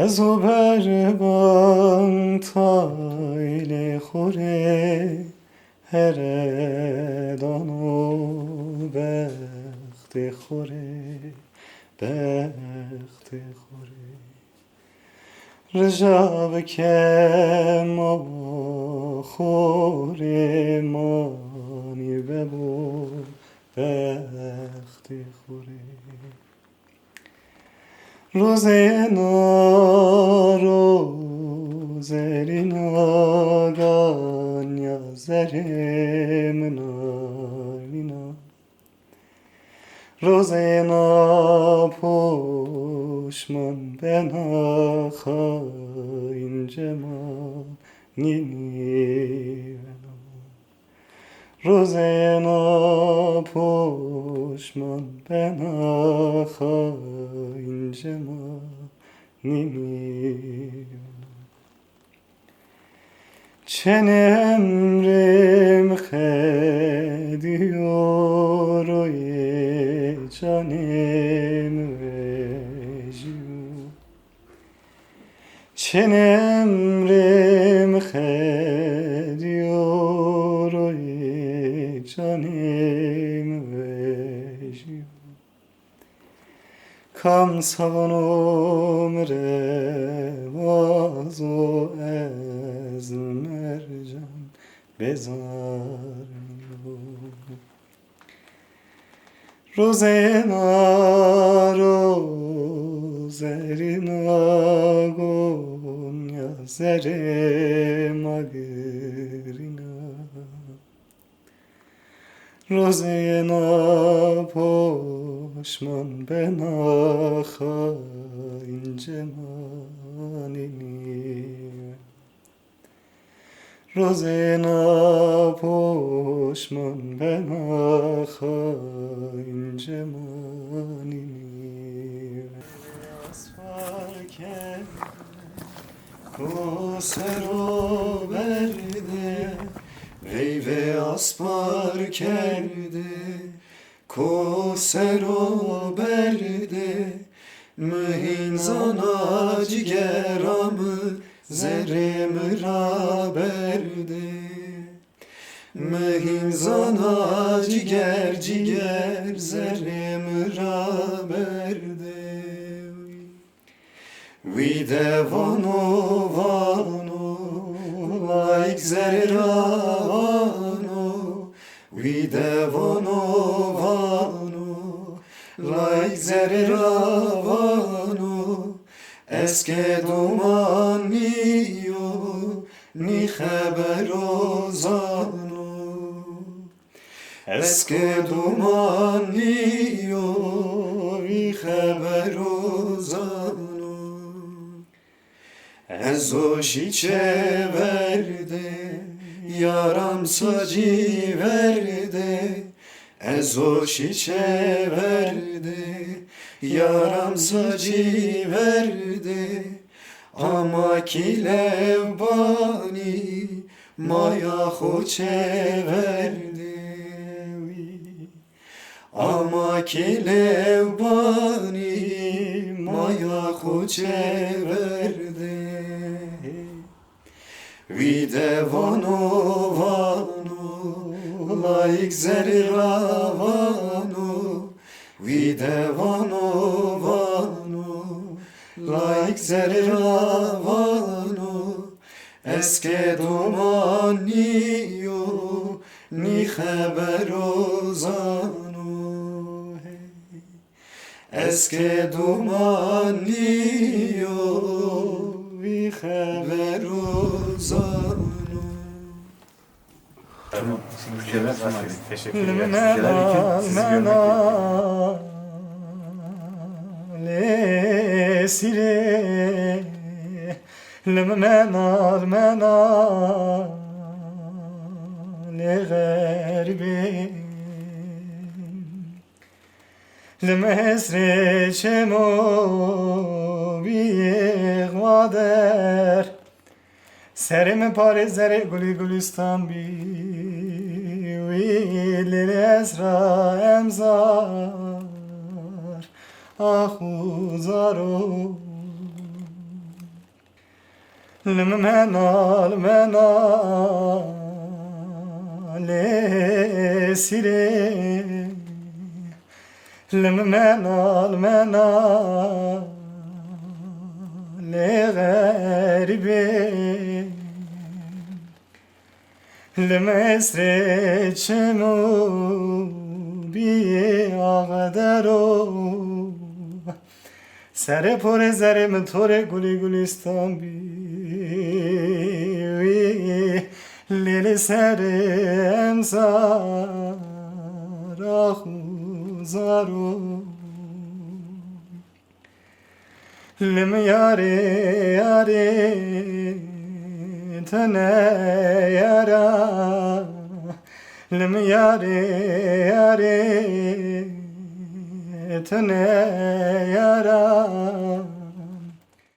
Ez o berban tayle xore here dano bext xore bext xore رجب که ما خوره مانی ببو بخت خوره روزرینا گانیا زرم نارینا روزنا پشمان بنا خاین جمال نینی روزنا پشمان بنا خاین جمال نینی çenemrim hediyor o ye canem veciu çenemrim hediyor o ye canem veciu kam savunum revaz o ez mercan bezar rozena rozerina gonya zere magrina rozena poşman bena khain cemanini rozena poşman bena khain cemanini asfarken kosero berde Reyve aspar kerde kosero berde mühin zana cigeramı zerem raberde mühin zana ciger ciger zerem raberde vide vano vano like zerravano vide vano vano like zerravano eske domaniyo ni khabero zano eske domaniyo ni khabero zano Ez o şiçe verde, yaram sacı verde. Ez o şiçe verde, yaram sacı verde. Ama ki levbani, maya hoçe verde. Ama ki levbani, maya hoçe verde. Vide vano vano like zerravano Vide vano vano like zerravano Eske domaniyo ni khabero zano Eske domaniyo vi khabero zanu. Tamam. Şimdi teşekkür ederim. لمصر چمو بیغوادر سرم پاره زره گلی گلستان بی ویل اسرا امزار آخو زارو lım menal menale sire lım menal menale garibe lım esreçemu bi ağdaro Sere pore zere mi tore guli gulistan bi Lili sere emsar ahuzaro Lim yare yare tene yara Lim yare yare tene yara